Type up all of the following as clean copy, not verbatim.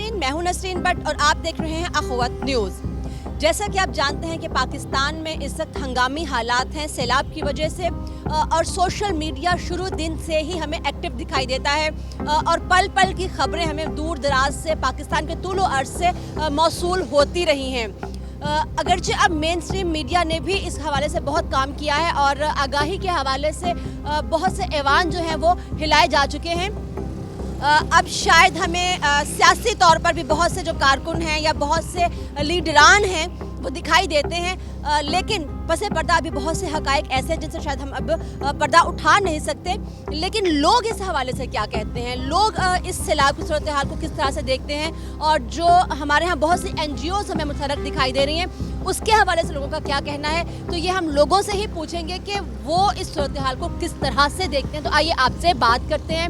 नाज़रीन, मैं हूं नसरीन बट और आप देख रहे हैं अखवत न्यूज़। जैसा कि आप जानते हैं कि पाकिस्तान में इस वक्त हंगामी हालात हैं सैलाब की वजह से, और सोशल मीडिया शुरू दिन से ही हमें एक्टिव दिखाई देता है और पल पल की खबरें हमें दूर दराज से पाकिस्तान के तूल अर्ज़ से मौसूल होती रही हैं। अगरचे अब मेन स्ट्रीम मीडिया ने भी इस हवाले से बहुत काम किया है और आगाही के हवाले से बहुत से ऐवान जो हैं वो हिलाए जा चुके हैं। अब शायद हमें सियासी तौर पर भी बहुत से जो कारकुन हैं या बहुत से लीडरान हैं वो दिखाई देते हैं, लेकिन पसे पर्दा अभी बहुत से हकायक ऐसे हैं जिनसे शायद हम अब पर्दा उठा नहीं सकते। लेकिन लोग इस हवाले से क्या कहते हैं, लोग इस सैलाब की सूरत हाल को किस तरह से देखते हैं, और जो हमारे यहाँ बहुत सी NGOs हमें मुतहरक दिखाई दे रही हैं उसके हवाले से लोगों का क्या कहना है, तो ये हम लोगों से ही पूछेंगे कि वो इस सूरत हाल को किस तरह से देखते हैं। तो आइए आपसे बात करते हैं।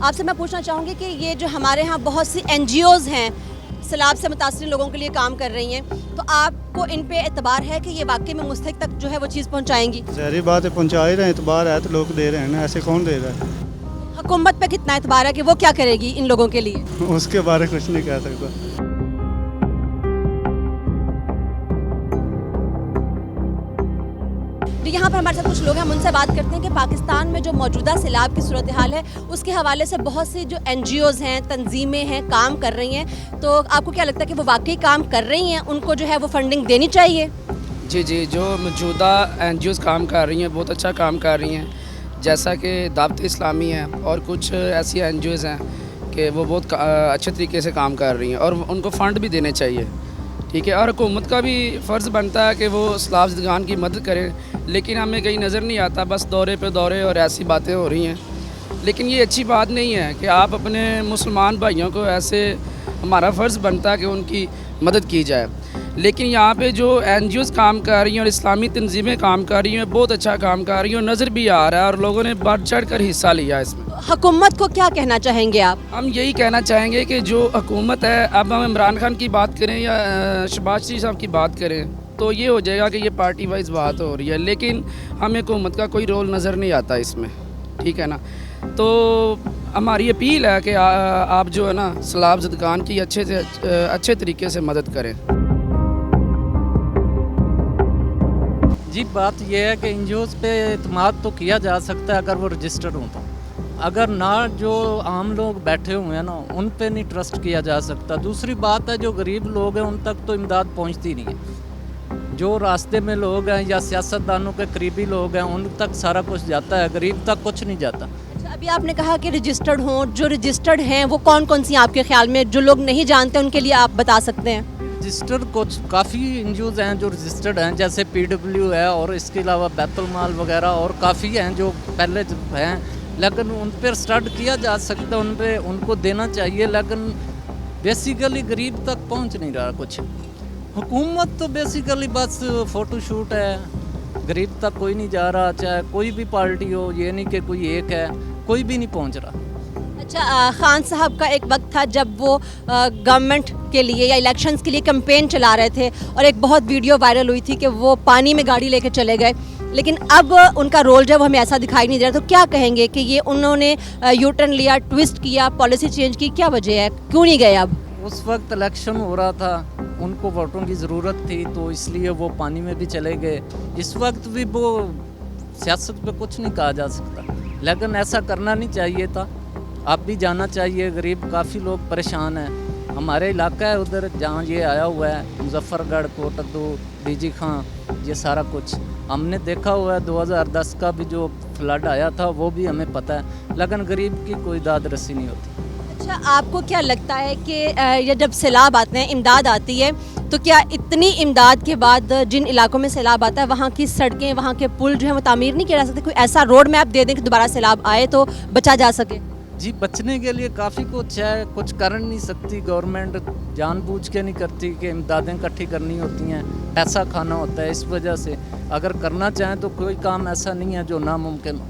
आपसे मैं पूछना चाहूँगी कि ये जो हमारे यहाँ बहुत सी NGOs हैं सैलाब से मुतासर लोगों के लिए काम कर रही हैं, तो आपको इन पे एतबार है कि ये वाकई में मुस्तहिक तक जो है वो चीज़ पहुँचाएंगी? ज़ाहिर बात है, पहुँचा ही रहे हैं, एतबार है तो लोग दे रहे हैं ना, ऐसे कौन दे रहा है? हुकूमत पे कितना एतबार है कि वो क्या करेगी इन लोगों के लिए? उसके बारे में कुछ नहीं कह सकता। यहाँ पर हमारे साथ कुछ लोग हैं, हम उनसे बात करते हैं कि पाकिस्तान में जो मौजूदा सैलाब की सूरत हाल है उसके हवाले से बहुत सी जो NGOs हैं, तंजीमें हैं, काम कर रही हैं। तो आपको क्या लगता है कि वो वाकई काम कर रही हैं, उनको जो है वो फंडिंग देनी चाहिए? जी, जो मौजूदा NGOs काम कर रही हैं बहुत अच्छा काम कर रही हैं, जैसा कि दावत इस्लामी है और कुछ ऐसी NGOs हैं कि वो बहुत अच्छे तरीके से काम कर रही हैं और उनको फ़ंड भी देने चाहिए, ठीक है। और हुकूमत का भी फ़र्ज़ बनता है कि वो सैलाब ज़दगान की मदद करें, लेकिन हमें कहीं नज़र नहीं आता, बस दौरे पे दौरे और ऐसी बातें हो रही हैं। लेकिन ये अच्छी बात नहीं है कि आप अपने मुसलमान भाइयों को ऐसे, हमारा फ़र्ज़ बनता है कि उनकी मदद की जाए। लेकिन यहाँ पे जो NGOs काम कर रही हैं और इस्लामी तंजीमें काम कर रही हैं बहुत अच्छा काम कर रही हैं और नज़र भी आ रहा है और लोगों ने बढ़ चढ़ कर हिस्सा लिया इसमें। हुकूमत को क्या कहना चाहेंगे आप? हम यही कहना चाहेंगे कि जो हुकूमत है, अब हम इमरान खान की बात करें या शहबाज शरीफ साहब की बात करें तो ये हो जाएगा कि ये पार्टी वाइज बात हो रही है, लेकिन हमें हुकूमत का कोई रोल नज़र नहीं आता इसमें, ठीक है ना। तो हमारी अपील है कि आप जो है ना सैलाब ज़दगान की अच्छे तरीके से मदद करें। जी, बात यह है कि NGOs पे एतमाद तो किया जा सकता है अगर वो रजिस्टर्ड हों तो, अगर ना जो आम लोग बैठे हुए हैं ना उन पे नहीं ट्रस्ट किया जा सकता। दूसरी बात है जो गरीब लोग हैं उन तक तो इमदाद पहुंचती नहीं है। जो रास्ते में लोग हैं या सियासतदानों के करीबी लोग हैं उन तक सारा कुछ जाता है, गरीब तक कुछ नहीं जाता। अच्छा, अभी आपने कहा कि रजिस्टर्ड हों, जो रजिस्टर्ड हैं वो कौन कौन सी आपके ख्याल में, जो लोग नहीं जानते उनके लिए आप बता सकते हैं? रजिस्टर्ड कुछ काफ़ी NGOs हैं जो रजिस्टर्ड हैं, जैसे PW है और इसके अलावा बैतुल माल वगैरह और काफ़ी हैं जो पहले हैं, लेकिन उन पर स्टार्ट किया जा सकता है, उन पे उनको देना चाहिए, लेकिन बेसिकली गरीब तक पहुंच नहीं रहा कुछ। हुकूमत तो बेसिकली बस फ़ोटो शूट है, गरीब तक कोई नहीं जा रहा, चाहे कोई भी पार्टी हो, ये नहीं कि कोई एक है, कोई भी नहीं पहुंच रहा। अच्छा, खान साहब का एक वक्त था जब वो गवर्नमेंट के लिए या इलेक्शंस के लिए कैंपेन चला रहे थे और एक बहुत वीडियो वायरल हुई थी कि वो पानी में गाड़ी लेके चले गए, लेकिन अब उनका रोल जब हमें ऐसा दिखाई नहीं दे रहा, तो क्या कहेंगे कि ये उन्होंने यू टर्न लिया, ट्विस्ट किया, पॉलिसी चेंज की, क्या वजह है, क्यों नहीं गए अब? उस वक्त इलेक्शन हो रहा था, उनको वोटों की ज़रूरत थी तो इसलिए वो पानी में भी चले गए। इस वक्त भी वो सियासत पे कुछ नहीं कहा जा सकता, लेकिन ऐसा करना नहीं चाहिए था। आप भी जाना चाहिए, गरीब काफ़ी लोग परेशान हैं। हमारे इलाका है उधर जहाँ ये आया हुआ है, मुजफ्फरगढ़, कोटद्दू, DG खां, ये सारा कुछ हमने देखा हुआ है। 2010 का भी जो फ्लड आया था वो भी हमें पता है, लेकिन गरीब की कोई दाद रसी नहीं होती। अच्छा, आपको क्या लगता है कि ये जब सैलाब आते हैं, इमदाद आती है, तो क्या इतनी इमदाद के बाद जिन इलाकों में सैलाब आता है वहाँ की सड़कें, वहाँ के पुल जो है वो तामीर नहीं किया जा सकते? कोई ऐसा रोड मैप दे दें कि दोबारा सैलाब आए तो बचा जा सके? जी, बचने के लिए काफ़ी कुछ है, कुछ कर नहीं सकती गवर्नमेंट, जानबूझ के नहीं करती कि इमदादें इकट्ठी करनी होती हैं, पैसा खाना होता है, इस वजह से अगर करना चाहें तो कोई काम ऐसा नहीं है जो नामुमकिन हो।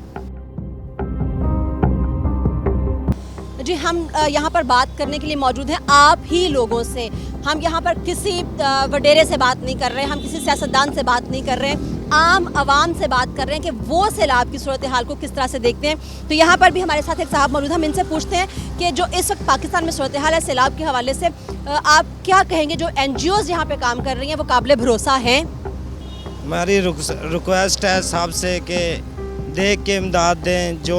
जी, हम यहाँ पर बात करने के लिए मौजूद हैं आप ही लोगों से। हम यहाँ पर किसी वडेरे से बात नहीं कर रहे, हम किसी सियासतदान से बात नहीं कर रहे हैं, आम आवाम से बात कर रहे हैं कि वो सैलाब की सूरत हाल को किस तरह से देखते हैं। तो यहाँ पर भी हमारे साथ एक साहब मौजूद हैं, हम इनसे पूछते हैं कि जो इस वक्त पाकिस्तान में सूरत हाल है सैलाब के हवाले से, आप क्या कहेंगे जो NGOs यहाँ पे काम कर रही हैं वो काबिल भरोसा हैं? हमारी रिक्वेस्ट है साहब से कि देख के इमदाद दें, जो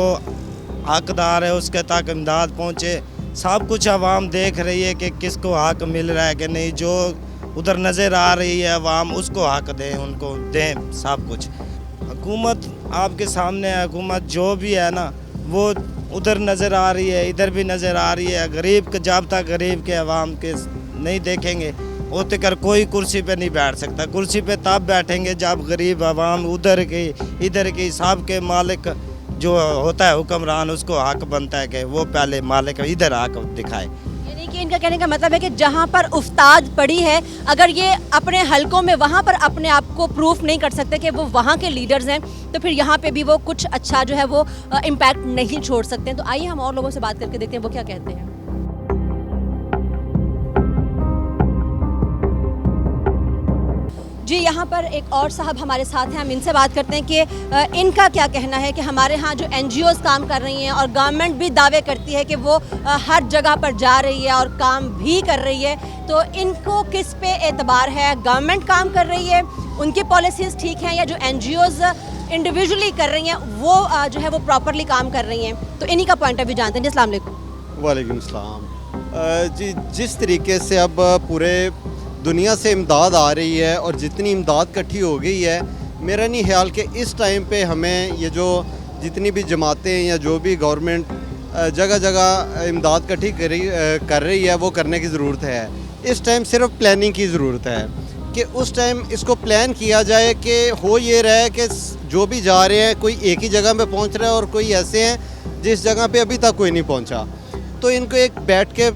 हकदार है उसके तक इमदाद पहुँचे। सब कुछ आवाम देख रही है कि किसको हक मिल रहा है कि नहीं, जो उधर नज़र आ रही है आवाम उसको हक दें, उनको दें सब कुछ। हुकूमत आपके सामने है, हुकूमत जो भी है ना वो उधर नज़र आ रही है, इधर भी नज़र आ रही है। गरीब के जब तक गरीब के आवाम के नहीं देखेंगे वो तक कोई कुर्सी पे नहीं बैठ सकता। कुर्सी पे तब बैठेंगे जब गरीब आवाम उधर की इधर की सब के मालिक जो होता है हुक्मरान उसको हक बनता है कि वो पहले मालिक इधर हक दिखाए। यानी कि इनका कहने का मतलब है कि जहाँ पर उस्ताद पड़ी है, अगर ये अपने हलकों में वहाँ पर अपने आप को प्रूफ नहीं कर सकते कि वो वहाँ के लीडर्स हैं, तो फिर यहाँ पे भी वो कुछ अच्छा जो है वो इम्पैक्ट नहीं छोड़ सकते हैं। तो आइए हम और लोगों से बात करके देखते हैं वो क्या कहते हैं। जी, यहाँ पर एक और साहब हमारे साथ हैं, हम इनसे बात करते हैं कि इनका क्या कहना है कि हमारे यहाँ जो NGOs काम कर रही हैं और गवर्नमेंट भी दावे करती है कि वो हर जगह पर जा रही है और काम भी कर रही है, तो इनको किस पे एतबार है? गवर्नमेंट काम कर रही है, उनकी पॉलिसीज़ ठीक हैं, या जो NGOs इंडिविजुअली कर रही हैं वो जो है वो प्रॉपरली काम कर रही हैं? तो इन्हीं का पॉइंट ऑफ व्यू जानते हैं। जी, अस्सलाम वालेकुम। वालेकुम सलाम। जी, जिस तरीके से अब पूरे दुनिया से इमदाद आ रही है और जितनी इमदाद इकट्ठी हो गई है, मेरा नहीं ख्याल कि इस टाइम पे हमें ये जो जितनी भी जमातें या जो भी गवर्नमेंट जगह जगह इमदाद इकट्ठी कर रही है वो करने की ज़रूरत है। इस टाइम सिर्फ प्लानिंग की ज़रूरत है कि उस टाइम इसको प्लान किया जाए कि हो ये रहा है कि जो भी जा रहे हैं कोई एक ही जगह पे पहुंच रहा है और कोई ऐसे हैं जिस जगह पे अभी तक कोई नहीं पहुंचा। तो इनको एक बैठ के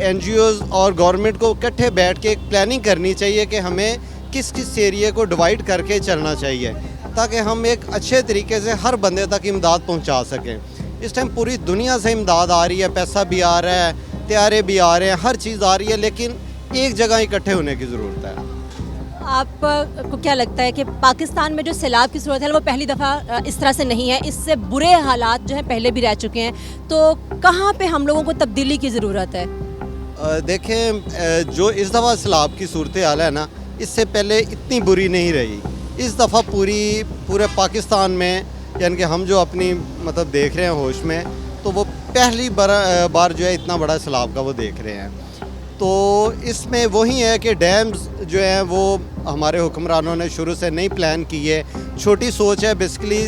NGOs और गवर्नमेंट को इकट्ठे बैठ के एक प्लानिंग करनी चाहिए कि हमें किस किस एरिया को डिवाइड करके चलना चाहिए ताकि हम एक अच्छे तरीके से हर बंदे तक इमदाद पहुंचा सकें। इस टाइम पूरी दुनिया से इमदाद आ रही है, पैसा भी आ रहा है, त्यारे भी आ रहे हैं, हर चीज़ आ रही है, लेकिन एक जगह इकट्ठे होने की ज़रूरत है। आपको क्या लगता है कि पाकिस्तान में जो सैलाब की सूरत है वो पहली दफ़ा इस तरह से नहीं है, इससे बुरे हालात जो हैं पहले भी रह चुके हैं, तो कहाँ पे हम लोगों को तब्दीली की ज़रूरत है? देखें, जो इस दफ़ा सैलाब की सूरत हाल है ना, इससे पहले इतनी बुरी नहीं रही। इस दफ़ा पूरे पाकिस्तान में यानी कि हम जो अपनी मतलब देख रहे हैं होश में, तो वो पहली बार जो है इतना बड़ा सैलाब का वो देख रहे हैं। तो इसमें वही है कि डैम्स जो हैं वो हमारे हुक्मरानों ने शुरू से नहीं प्लान किए, छोटी सोच है, बेसिकली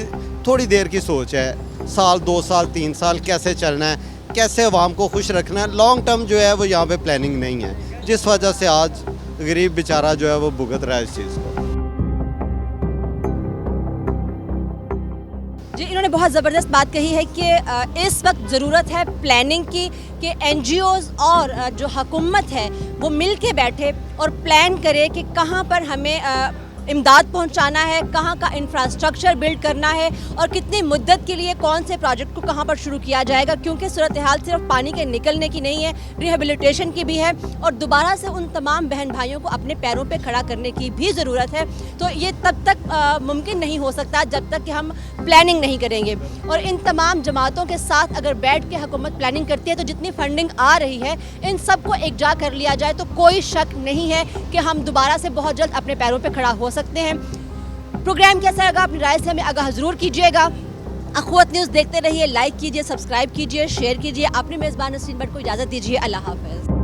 थोड़ी देर की सोच है, साल 2 साल 3 साल कैसे चलना है, कैसे अवाम को खुश रखना है। लॉन्ग टर्म जो है वो यहाँ पे प्लानिंग नहीं है, जिस वजह से आज गरीब बेचारा जो है वो भुगत रहा है इस चीज़ को। जी, इन्होंने बहुत ज़बरदस्त बात कही है कि इस वक्त ज़रूरत है प्लानिंग की, कि NGOs और जो हुकूमत है वो मिल के बैठे और प्लान करे कि कहाँ पर हमें इमदाद पहुंचाना है, कहाँ का इंफ्रास्ट्रक्चर बिल्ड करना है और कितनी मुद्दत के लिए कौन से प्रोजेक्ट को कहाँ पर शुरू किया जाएगा, क्योंकि सूरत हाल सिर्फ पानी के निकलने की नहीं है, रिहेबिलिटेशन की भी है और दोबारा से उन तमाम बहन भाइयों को अपने पैरों पे खड़ा करने की भी ज़रूरत है। तो ये तब तक मुमकिन नहीं हो सकता जब तक कि हम प्लानिंग नहीं करेंगे। और इन तमाम जमातों के साथ अगर बैठ के हुकूमत प्लानिंग करती है तो जितनी फंडिंग आ रही है इन सबको एकजा कर लिया जाए तो कोई शक नहीं है कि हम दोबारा से बहुत जल्द अपने पैरों पे खड़ा हो सकते हैं। प्रोग्राम कैसा लगा, अपनी राय से हमें आगाह ज़रूर कीजिएगा। अखवत न्यूज़ देखते रहिए, लाइक कीजिए, सब्सक्राइब कीजिए, शेयर कीजिए। अपनी मेज़बान नसरीन भट्ट को इजाज़त दीजिए। अल्लाह हाफ़िज़।